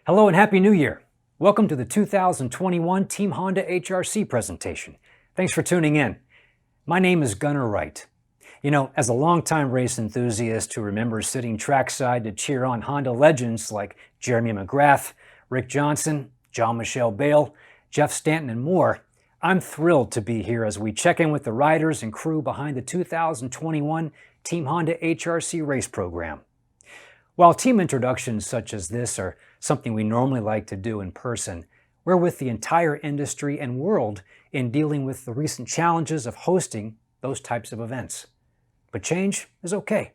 Hello and Happy New Year! Welcome to the 2021 Team Honda HRC presentation. Thanks for tuning in. My name is Gunnar Wright. You know, as a longtime race enthusiast who remembers sitting trackside to cheer on Honda legends like Jeremy McGrath, Rick Johnson, Jean-Michel Bayle, Jeff Stanton, and more, I'm thrilled to be here as we check in with the riders and crew behind the 2021 Team Honda HRC race program. While team introductions such as this are something we normally like to do in person, we're with the entire industry and world in dealing with the recent challenges of hosting those types of events. But change is okay,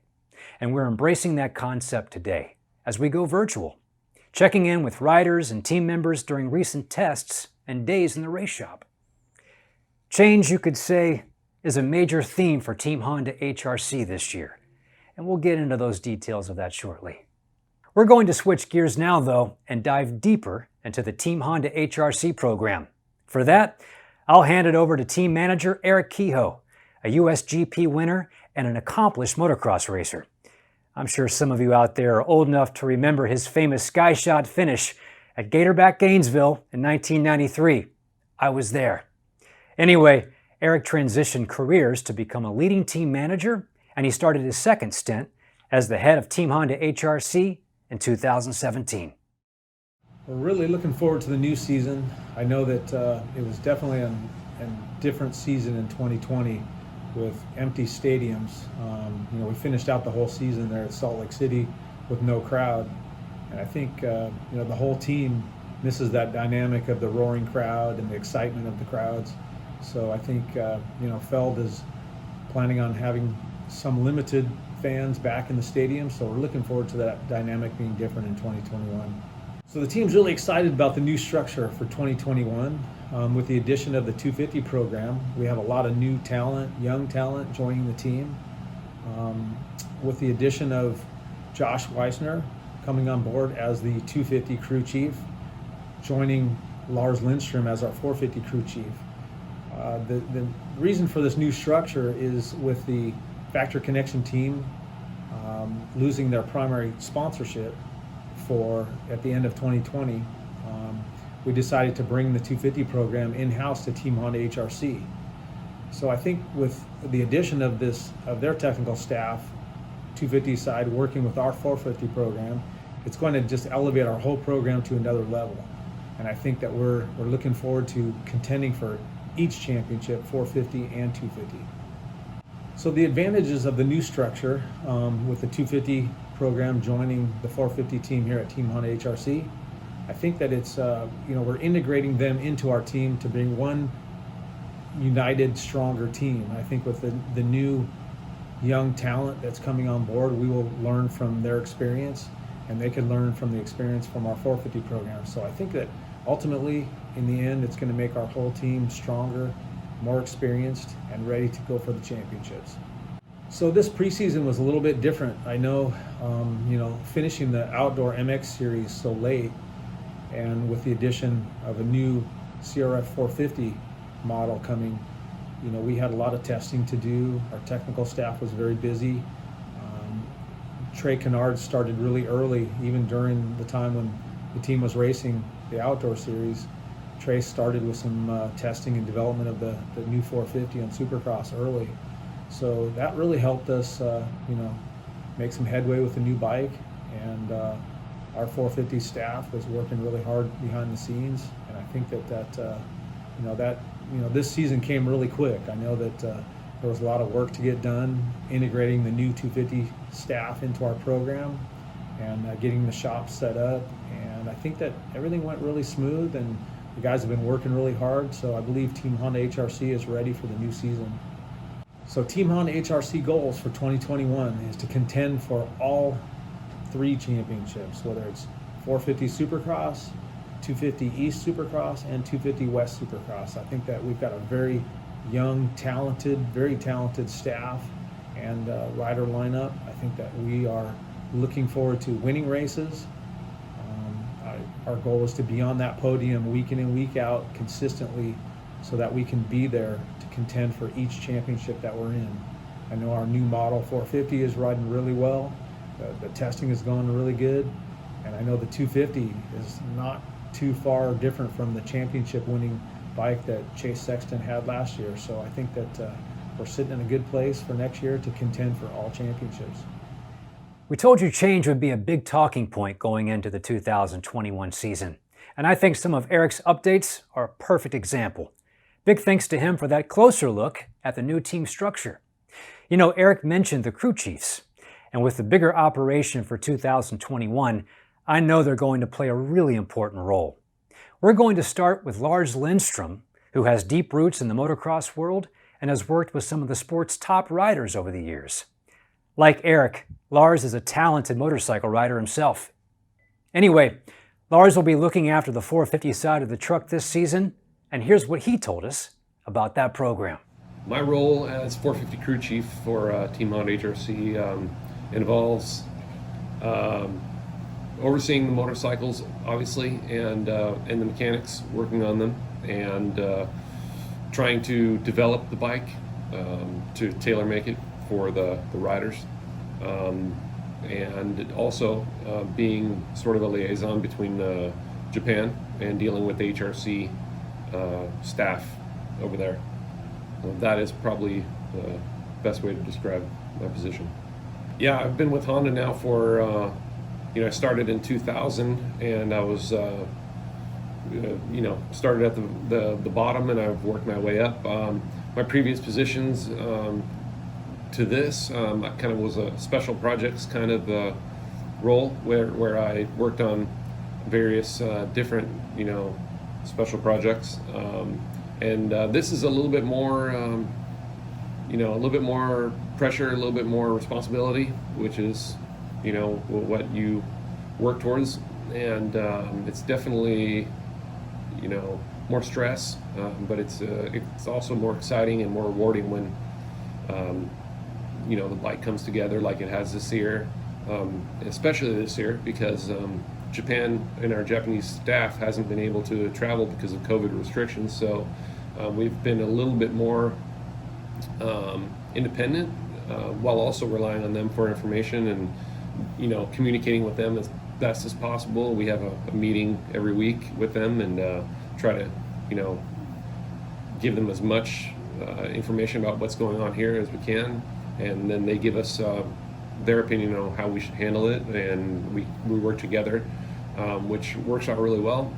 and we're embracing that concept today as we go virtual, checking in with riders and team members during recent tests and days in the race shop. Change, you could say, is a major theme for Team Honda HRC this year, and we'll get into those details of that shortly. We're going to switch gears now, though, and dive deeper into the Team Honda HRC program. For that, I'll hand it over to Team Manager Eric Kehoe, a USGP winner and an accomplished motocross racer. I'm sure some of you out there are old enough to remember his famous sky shot finish at Gatorback Gainesville in 1993. I was there. Anyway, Eric transitioned careers to become a leading team manager, and he started his second stint as the head of Team Honda HRC in 2017. We're really looking forward to the new season. I know that it was definitely a different season in 2020 with empty stadiums. We finished out the whole season there at Salt Lake City with no crowd. And I think the whole team misses that dynamic of the roaring crowd and the excitement of the crowds. So I think Feld is planning on having some limited fans back in the stadium, so we're looking forward to that dynamic being different in 2021. So the team's really excited about the new structure for 2021. With the addition of the 250 program, we have a lot of new talent, young talent joining the team. With the addition of Josh Weissner coming on board as the 250 crew chief, joining Lars Lindstrom as our 450 crew chief. The reason for this new structure is with the Factor Connection team losing their primary sponsorship at the end of 2020, we decided to bring the 250 program in-house to Team Honda HRC. So I think with the addition of their technical staff, 250 side working with our 450 program, it's going to just elevate our whole program to another level. And I think that we're looking forward to contending for each championship, 450 and 250. So the advantages of the new structure with the 250 program joining the 450 team here at Team Honda HRC, I think that it's we're integrating them into our team to bring one united, stronger team. I think with the new young talent that's coming on board, we will learn from their experience, and they can learn from the experience from our 450 program. So I think that ultimately, in the end, it's going to make our whole team stronger, more experienced, and ready to go for the championships. So this preseason was a little bit different. I know, finishing the outdoor MX series so late, and with the addition of a new CRF 450 model coming, we had a lot of testing to do. Our technical staff was very busy. Trey Kennard started really early, even during the time when the team was racing the outdoor series. Trey started with some testing and development of the new 450 on Supercross early. So that really helped us, make some headway with the new bike. And our 450 staff was working really hard behind the scenes. And I think that this season came really quick. I know that there was a lot of work to get done integrating the new 250 staff into our program and getting the shop set up. And I think that everything went really smooth, and the guys have been working really hard, so I believe Team Honda HRC is ready for the new season. So Team Honda HRC goals for 2021 is to contend for all three championships, whether it's 450 Supercross, 250 East Supercross, and 250 West Supercross. I think that we've got a very young, very talented staff and rider lineup. I think that we are looking forward to winning races. Our goal is to be on that podium week in and week out consistently so that we can be there to contend for each championship that we're in. I know our new model 450 is riding really well. The testing is going really good. And I know the 250 is not too far different from the championship winning bike that Chase Sexton had last year. So I think that we're sitting in a good place for next year to contend for all championships. We told you change would be a big talking point going into the 2021 season. And I think some of Eric's updates are a perfect example. Big thanks to him for that closer look at the new team structure. You know, Eric mentioned the crew chiefs. And with the bigger operation for 2021, I know they're going to play a really important role. We're going to start with Lars Lindstrom, who has deep roots in the motocross world and has worked with some of the sport's top riders over the years. Like Eric, Lars is a talented motorcycle rider himself. Anyway, Lars will be looking after the 450 side of the truck this season, and here's what he told us about that program. My role as 450 crew chief for Team Honda HRC involves overseeing the motorcycles, obviously, and the mechanics working on them, and trying to develop the bike to tailor make it for the riders, and also being sort of a liaison between Japan and dealing with the HRC staff over there. That is probably the best way to describe my position. Yeah, I've been with Honda now for, I started in 2000, and I was, started at the bottom, and I've worked my way up. My previous positions to this, I kind of was a special projects kind of role where I worked on various different, special projects. And this is a little bit more, a little bit more pressure, a little bit more responsibility, which is, what you work towards. And it's definitely, more stress, but it's also more exciting and more rewarding when, the bike comes together like it has this year, especially this year because Japan and our Japanese staff hasn't been able to travel because of COVID restrictions. So we've been a little bit more independent while also relying on them for information and, communicating with them as best as possible. We have a meeting every week with them and try to, give them as much information about what's going on here as we can. And then they give us their opinion on how we should handle it, and we work together, which works out really well.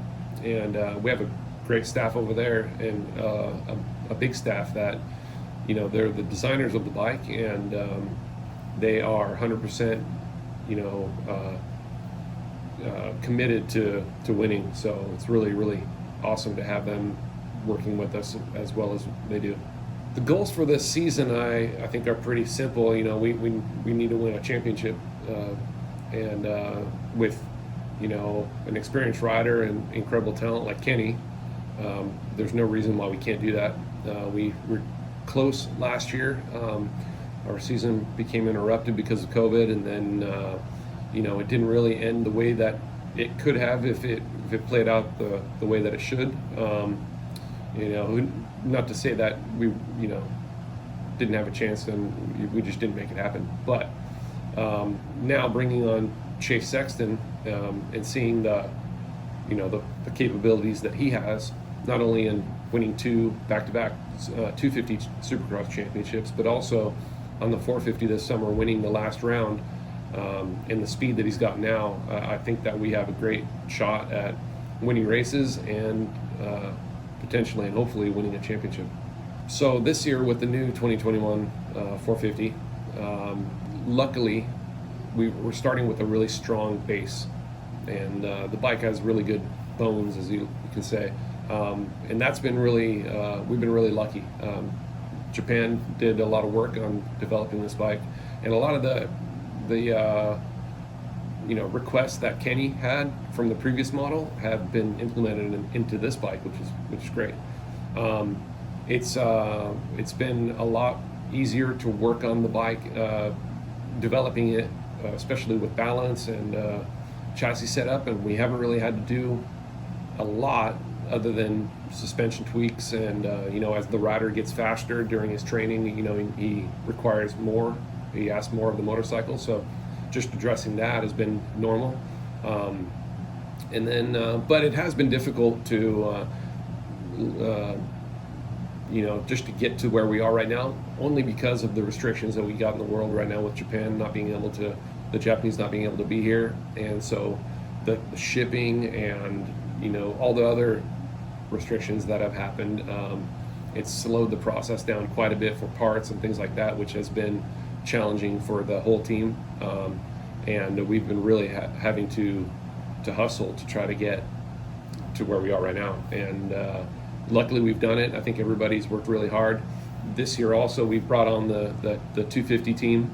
And we have a great staff over there, and a big staff that, they're the designers of the bike, and they are 100%, committed to winning. So it's really, really awesome to have them working with us as well as they do. The goals for this season, I think, are pretty simple. We need to win a championship, and with an experienced rider and incredible talent like Kenny, there's no reason why we can't do that. We were close last year. Our season became interrupted because of COVID, and then it didn't really end the way that it could have if it played out the way that it should. Not to say that we didn't have a chance and we just didn't make it happen, but now bringing on Chase Sexton and seeing the capabilities that he has, not only in winning two back-to-back 250 Supercross championships, but also on the 450 this summer, winning the last round, and the speed that he's got now, I think that we have a great shot at winning races and potentially and hopefully winning a championship. So this year with the new 2021 450, luckily we're starting with a really strong base, and the bike has really good bones, as you can say, and that's been really we've been really lucky. Japan did a lot of work on developing this bike, and a lot of the requests that Kenny had from the previous model have been implemented into this bike, which is great. It's been a lot easier to work on the bike, developing it, especially with balance and chassis setup, and we haven't really had to do a lot other than suspension tweaks, and as the rider gets faster during his training, he requires more. He asks more of the motorcycle, so just addressing that has been normal. And then, but it has been difficult to, just to get to where we are right now, only because of the restrictions that we got in the world right now with Japan not being able to, the Japanese not being able to be here. And so the shipping and, all the other restrictions that have happened, it's slowed the process down quite a bit for parts and things like that, which has been challenging for the whole team. And we've been really having to hustle to try to get to where we are right now. And luckily we've done it. I think everybody's worked really hard. This year also we've brought on the 250 team,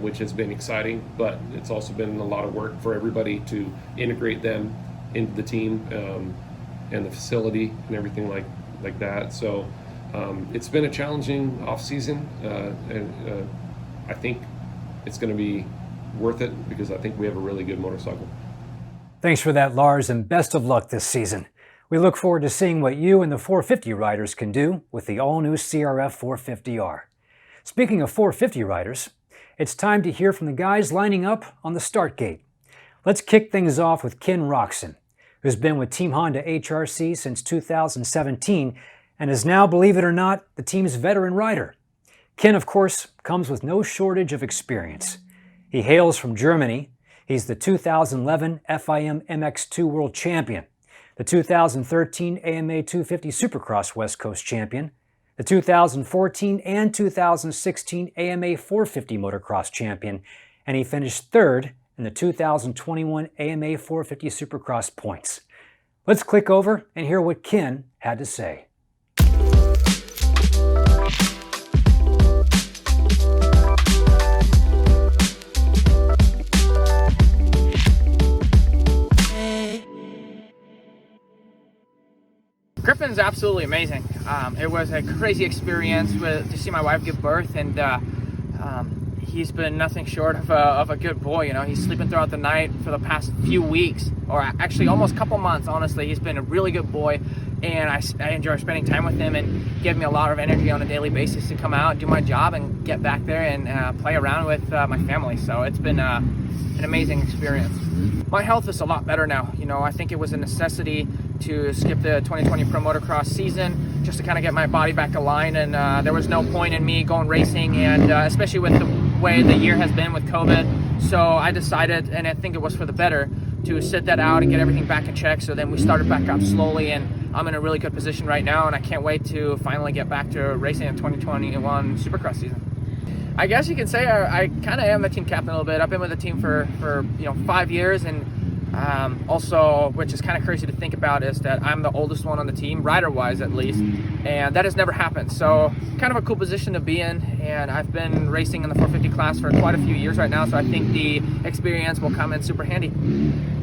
which has been exciting, but it's also been a lot of work for everybody to integrate them into the team and the facility and everything like that. So it's been a challenging off season, and I think it's going to be worth it because I think we have a really good motorcycle. Thanks for that, Lars, and best of luck this season. We look forward to seeing what you and the 450 riders can do with the all-new CRF 450R. Speaking of 450 riders, it's time to hear from the guys lining up on the start gate. Let's kick things off with Ken Roczen, who's been with Team Honda HRC since 2017 and is now, believe it or not, the team's veteran rider. Ken, of course, comes with no shortage of experience. He hails from Germany. He's the 2011 FIM MX2 World Champion, the 2013 AMA 250 Supercross West Coast Champion, the 2014 and 2016 AMA 450 Motocross Champion, and he finished third in the 2021 AMA 450 Supercross points. Let's click over and hear what Ken had to say. Griffin's absolutely amazing. It was a crazy experience to see my wife give birth, and he's been nothing short of a good boy. He's sleeping throughout the night for the past few weeks, or actually almost a couple months. Honestly, he's been a really good boy, and I enjoy spending time with him and give me a lot of energy on a daily basis to come out, do my job, and get back there and play around with my family. So it's been an amazing experience. My health is a lot better now. I think it was a necessity to skip the 2020 Pro Motocross season just to kind of get my body back aligned, and there was no point in me going racing, and especially with the way the year has been with COVID. So I decided, and I think it was for the better, to sit that out and get everything back in check. So then we started back up slowly, and I'm in a really good position right now, and I can't wait to finally get back to racing in 2021 Supercross season. I guess you can say I kind of am the team captain a little bit. I've been with the team for 5 years, and also, which is kind of crazy to think about, is that I'm the oldest one on the team, rider-wise at least, and that has never happened. So kind of a cool position to be in, and I've been racing in the 450 class for quite a few years right now, so I think the experience will come in super handy.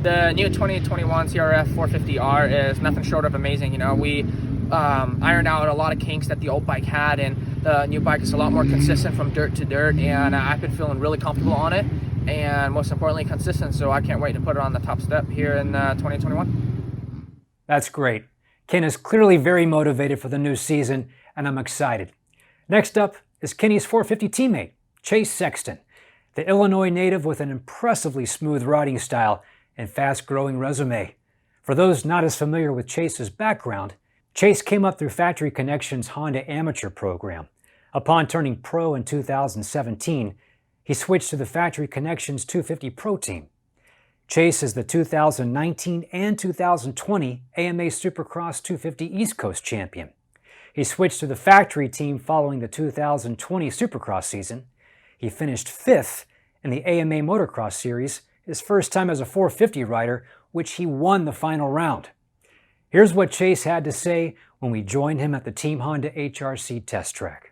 The new 2021 CRF 450R is nothing short of amazing. We ironed out a lot of kinks that the old bike had, and the new bike is a lot more consistent from dirt to dirt, and I've been feeling really comfortable on it, and most importantly consistent, so I can't wait to put it on the top step here in 2021. That's great. Ken is clearly very motivated for the new season, and I'm excited. Next up is Kenny's 450 teammate, Chase Sexton, the Illinois native with an impressively smooth riding style and fast-growing resume. For those not as familiar with Chase's background, Chase came up through Factory Connections' Honda Amateur program. Upon turning pro in 2017, he switched to the Factory Connections 250 Pro team. Chase is the 2019 and 2020 AMA Supercross 250 East Coast champion. He switched to the factory team following the 2020 Supercross season. He finished 5th in the AMA Motocross Series, his first time as a 450 rider, which he won the final round. Here's what Chase had to say when we joined him at the Team Honda HRC test track.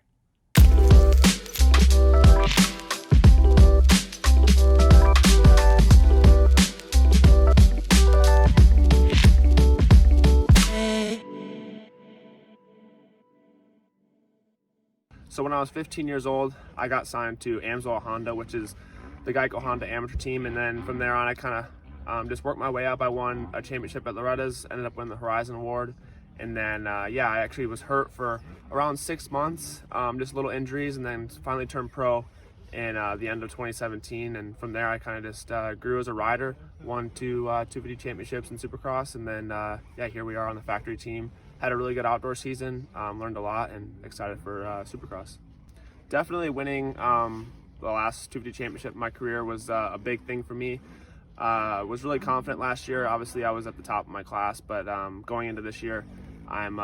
So when I was 15 years old, I got signed to AMSA Honda, which is the Geico Honda amateur team. And then from there on, I kind of just worked my way up. I won a championship at Loretta's, ended up winning the Horizon Award. And then, I actually was hurt for around 6 months, just little injuries, and then finally turned pro in the end of 2017, and from there I kind of just grew as a rider, won two 250 championships in Supercross, and then yeah, here we are on the factory team. Had a really good outdoor season, learned a lot, and excited for Supercross. Definitely winning the last 250 championship in my career was a big thing for me. Was really confident last year. Obviously I was at the top of my class, but going into this year I'm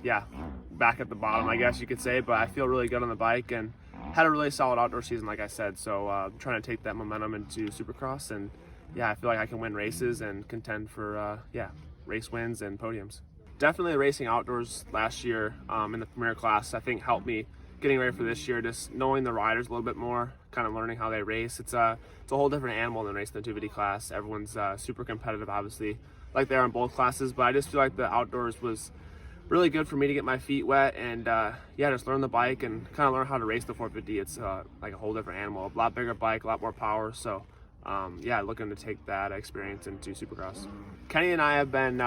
yeah, back at the bottom, I guess you could say, but I feel really good on the bike and had a really solid outdoor season, like I said. So I'm trying to take that momentum into Supercross, and yeah, I feel like I can win races and contend for yeah, race wins and podiums. Definitely racing outdoors last year in the premier class, I think helped me getting ready for this year, just knowing the riders a little bit more, kind of learning how they race. It's a whole different animal than racing the 250 class. Everyone's super competitive, obviously, like they are in both classes, but I just feel like the outdoors was really good for me to get my feet wet and yeah, just learn the bike and kind of learn how to race the 450. It's like a whole different animal, a lot bigger bike, a lot more power. So yeah, looking to take that experience into Supercross. Kenny and I have been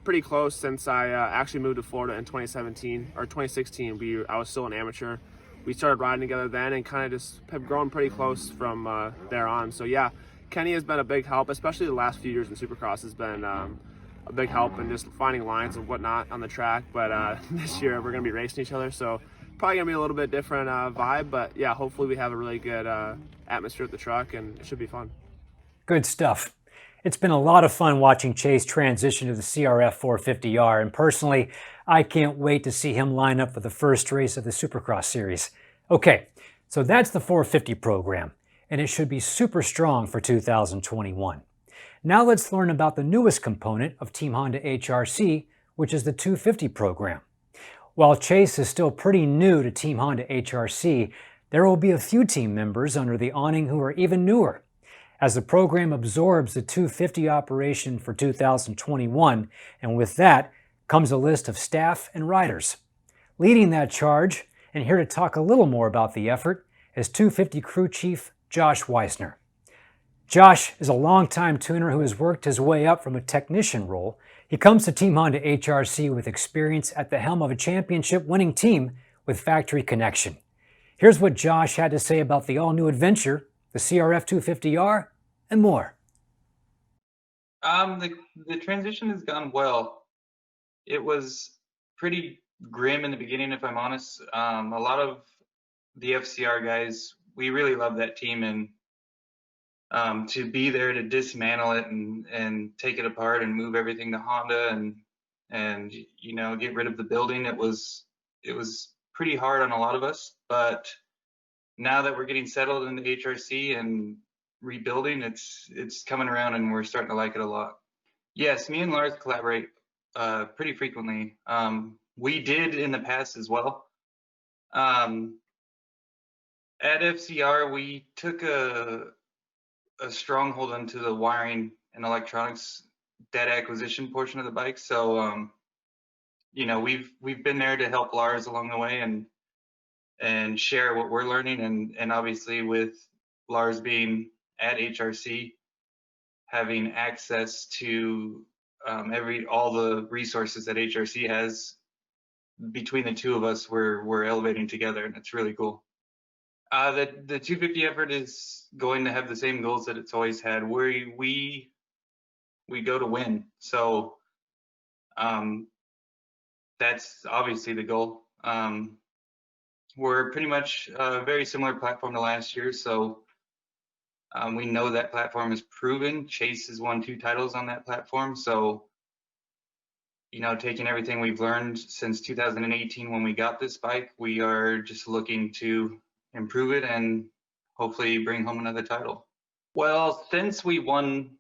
pretty close since I actually moved to Florida in 2017 or 2016. I was still an amateur. We started riding together then and kind of just have grown pretty close from there on. So yeah, Kenny has been a big help, especially the last few years in Supercross has been a big help in just finding lines and whatnot on the track. But this year we're going to be racing each other, so probably going to be a little bit different vibe. But yeah, hopefully we have a really good atmosphere at the truck and it should be fun. Good stuff. It's been a lot of fun watching Chase transition to the CRF 450R, and personally, I can't wait to see him line up for the first race of the Supercross series. Okay, so that's the 450 program, and it should be super strong for 2021. Now let's learn about the newest component of Team Honda HRC, which is the 250 program. While Chase is still pretty new to Team Honda HRC, there will be a few team members under the awning who are even newer. As the program absorbs the 250 operation for 2021, and with that comes a list of staff and riders. Leading that charge, and here to talk a little more about the effort, is 250 crew chief Josh Weisner. Josh is a longtime tuner who has worked his way up from a technician role. He comes to Team Honda HRC with experience at the helm of a championship-winning team with factory connection. Here's what Josh had to say about the all-new adventure, the CRF 250R, and more. The transition has gone well. It was pretty grim in the beginning, if I'm honest. A lot of the FCR guys, we really love that team, and to be there to dismantle it and take it apart and move everything to Honda and you know, get rid of the building, it was pretty hard on a lot of us. But now that we're getting settled in the HRC and rebuilding, it's coming around and we're starting to like it a lot. Yes, me and Lars collaborate pretty frequently. We did in the past as well. At FCR, we took a stronghold into the wiring and electronics data acquisition portion of the bike. So you know, we've been there to help Lars along the way and share what we're learning, and obviously with Lars being at HRC, having access to all the resources that HRC has, between the two of us, we're elevating together, and it's really cool. The 250 effort is going to have the same goals that it's always had. We go to win, so that's obviously the goal. We're pretty much a very similar platform to last year, so we know that platform is proven. Chase has won 2 titles on that platform, so you know, taking everything we've learned since 2018 when we got this bike, we are just looking to improve it and hopefully bring home another title. Well, since we won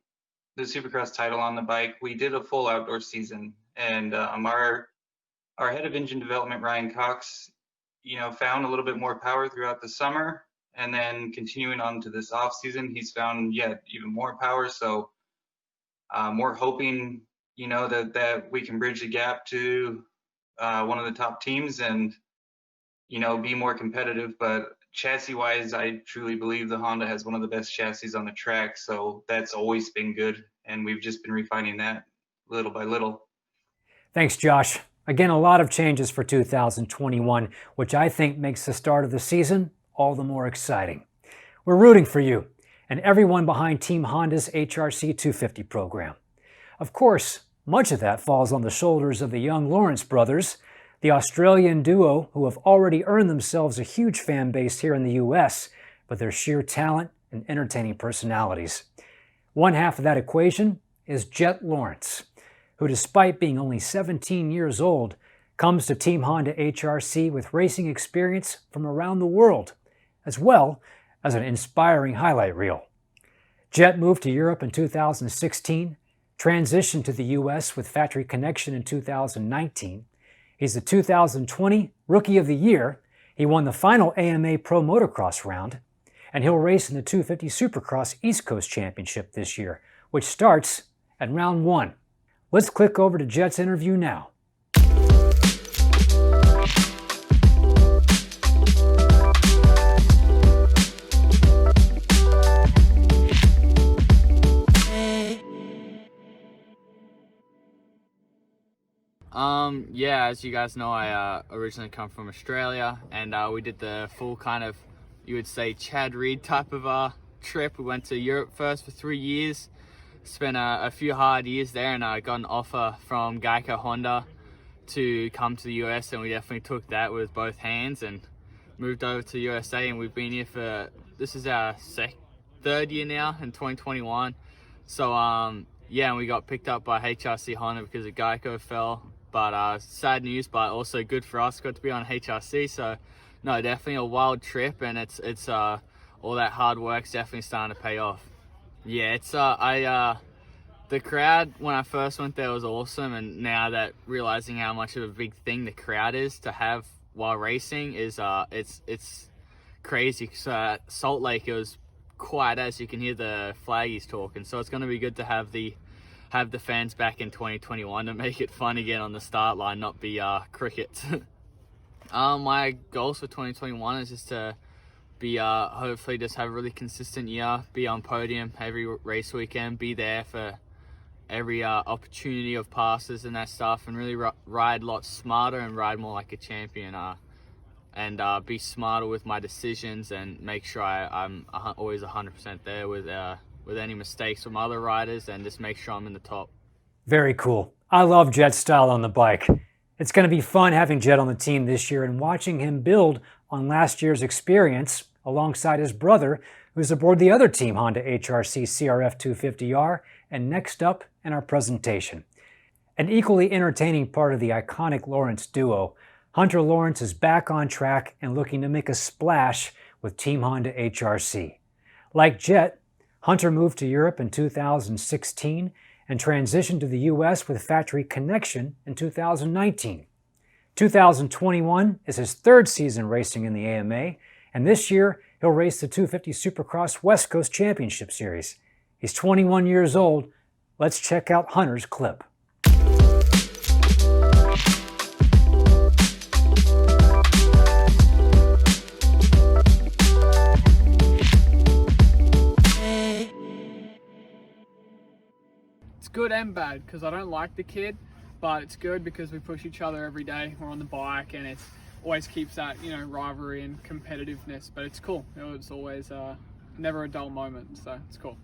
the Supercross title on the bike, we did a full outdoor season, and our head of engine development, Ryan Cox, you know, found a little bit more power throughout the summer, and then continuing on to this off season, he's found yet even more power. So we're hoping, you know, that we can bridge the gap to one of the top teams and, you know, be more competitive. But chassis wise, I truly believe the Honda has one of the best chassis on the track. So that's always been good, and we've just been refining that little by little. Thanks, Josh. Again, a lot of changes for 2021, which I think makes the start of the season all the more exciting. We're rooting for you and everyone behind Team Honda's HRC 250 program. Of course, much of that falls on the shoulders of the young Lawrence brothers, the Australian duo who have already earned themselves a huge fan base here in the US with their sheer talent and entertaining personalities. One half of that equation is Jet Lawrence, who despite being only 17 years old, comes to Team Honda HRC with racing experience from around the world, as well as an inspiring highlight reel. Jet moved to Europe in 2016, transitioned to the US with Factory Connection in 2019. He's the 2020 Rookie of the Year. He won the final AMA Pro Motocross round, and he'll race in the 250 Supercross East Coast Championship this year, which starts at round 1. Let's click over to Jet's interview now. Yeah, as you guys know, I originally come from Australia, and we did the full kind of, you would say, Chad Reed type of trip. We went to Europe first for 3 years, spent a few hard years there, and I got an offer from Geico Honda to come to the US, and we definitely took that with both hands and moved over to the USA, and we've been here for, this is our third year now in 2021. So yeah, and we got picked up by HRC Honda because of Geico fell. But sad news, but also good for us. Got to be on HRC, so no, definitely a wild trip, and it's all that hard work's definitely starting to pay off. Yeah, it's the crowd when I first went there was awesome, and now that realizing how much of a big thing the crowd is to have while racing is it's crazy. So at Salt Lake it was quiet as you can hear the flaggies talking, so it's going to be good to have the fans back in 2021 to make it fun again on the start line, not be cricket. My goals for 2021 is just to be hopefully just have a really consistent year, be on podium every race weekend, be there for every opportunity of passes and that stuff, and really ride lots smarter and ride more like a champion, and be smarter with my decisions and make sure I'm always 100% there with any mistakes from other riders, and just make sure I'm in the top. Very cool. I love Jet's style on the bike. It's going to be fun having Jet on the team this year and watching him build on last year's experience alongside his brother, who's aboard the other Team Honda HRC CRF 250R, and next up in our presentation. An equally entertaining part of the iconic Lawrence duo, Hunter Lawrence is back on track and looking to make a splash with Team Honda HRC. Like Jet, Hunter moved to Europe in 2016 and transitioned to the US with Factory Connection in 2019. 2021 is his third season racing in the AMA, and this year he'll race the 250 Supercross West Coast Championship Series. He's 21 years old. Let's check out Hunter's clip. It's good and bad because I don't like the kid, but it's good because we push each other every day. We're on the bike, and it always keeps that, you know, rivalry and competitiveness. But it's cool. You know, it's always never a dull moment, so it's cool.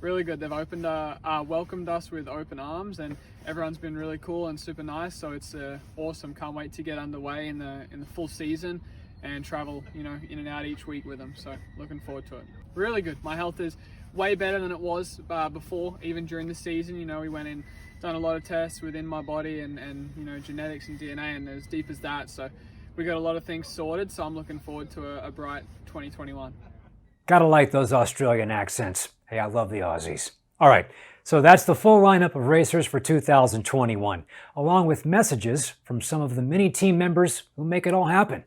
Really good. They've welcomed us with open arms, and everyone's been really cool and super nice. So it's awesome. Can't wait to get underway in the full season and travel, you know, in and out each week with them. So looking forward to it. Really good. My health is way better than it was before, even during the season. You know, we went in, done a lot of tests within my body and you know, genetics and DNA, and as deep as that. So we got a lot of things sorted. So I'm looking forward to a bright 2021. Gotta like those Australian accents. Hey, I love the Aussies. All right, so that's the full lineup of racers for 2021, along with messages from some of the many team members who make it all happen.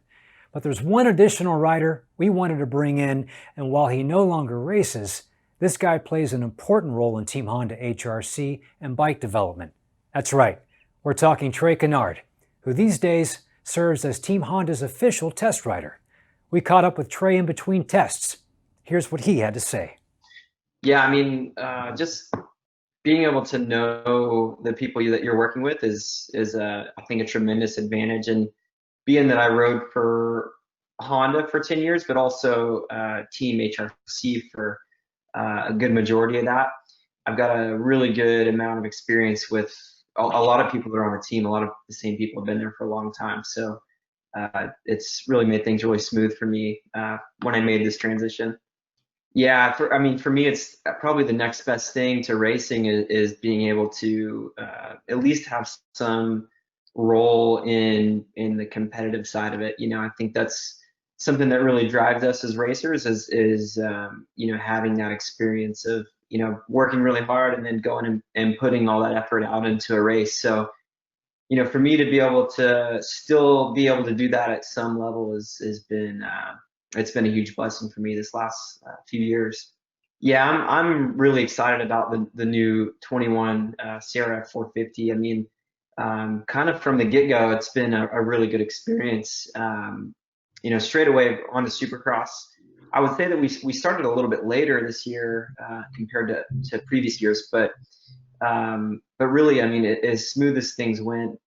But there's one additional rider we wanted to bring in, and while he no longer races, this guy plays an important role in Team Honda HRC and bike development. That's right, we're talking Trey Kennard, who these days serves as Team Honda's official test rider. We caught up with Trey in between tests. Here's what he had to say. Yeah, I mean, just being able to know the people that you're working with is I think a tremendous advantage. And being that I rode for Honda for 10 years, but also Team HRC for a good majority of that. I've got a really good amount of experience with a lot of people that are on the team. A lot of the same people have been there for a long time. So it's really made things really smooth for me when I made this transition. Yeah, for me, it's probably the next best thing to racing is being able to at least have some role in the competitive side of it. I think that's something that really drives us as racers is having that experience of working really hard and then going and putting all that effort out into a race. So for me to be able to still be able to do that at some level has been it's been a huge blessing for me this last few years. Yeah, I'm really excited about the new 21 CRF 450. I mean, kind of from the get-go, it's been a really good experience. Straight away on the Supercross, I would say that we started a little bit later this year compared to previous years, but really, I mean, as smooth as things went,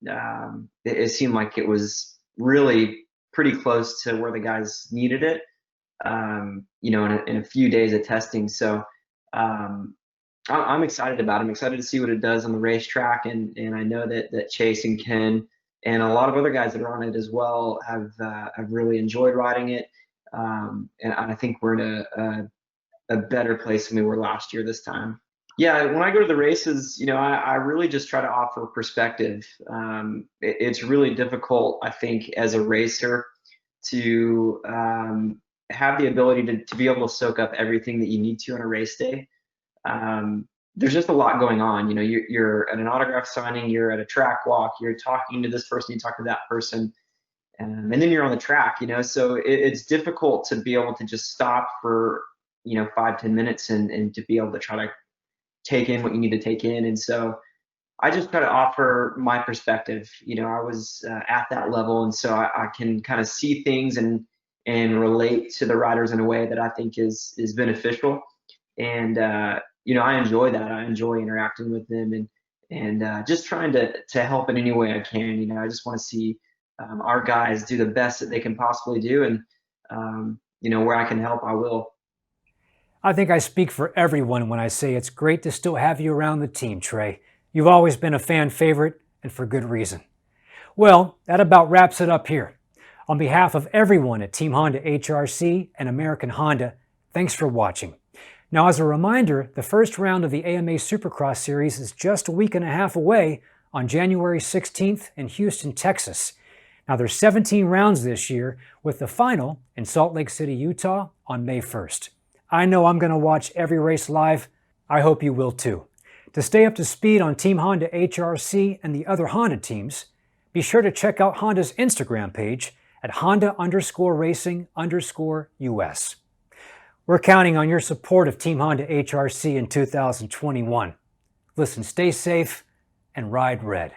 it seemed like it was really pretty close to where the guys needed it, in a few days of testing. So I'm excited about it. I'm excited to see what it does on the racetrack, and I know that Chase and Ken and a lot of other guys that are on it as well have really enjoyed riding it, and I think we're in a better place than we were last year this time. Yeah, when I go to the races, I really just try to offer perspective. It's really difficult, I think, as a racer to have the ability to be able to soak up everything that you need to on a race day. There's just a lot going on. You're at an autograph signing, you're at a track walk, you're talking to this person, you talk to that person, and then you're on the track. So it's difficult to be able to just stop for 5-10 minutes and to be able to try to take in what you need to take in. And so I just try to offer my perspective. I was at that level, and so I can kind of see things and relate to the riders in a way that I think is beneficial. And I enjoy that. I enjoy interacting with them and just trying to help in any way I can. I just want to see our guys do the best that they can possibly do, and where I can help, I will. I think I speak for everyone when I say it's great to still have you around the team, Trey. You've always been a fan favorite, and for good reason. Well, that about wraps it up here. On behalf of everyone at Team Honda HRC and American Honda, thanks for watching. Now, as a reminder, the first round of the AMA Supercross series is just a week and a half away on January 16th in Houston, Texas. Now, there's 17 rounds this year, with the final in Salt Lake City, Utah on May 1st. I know I'm going to watch every race live. I hope you will too. To stay up to speed on Team Honda HRC and the other Honda teams, be sure to check out Honda's Instagram page at Honda_Racing_US. We're counting on your support of Team Honda HRC in 2021. Listen, stay safe and ride red.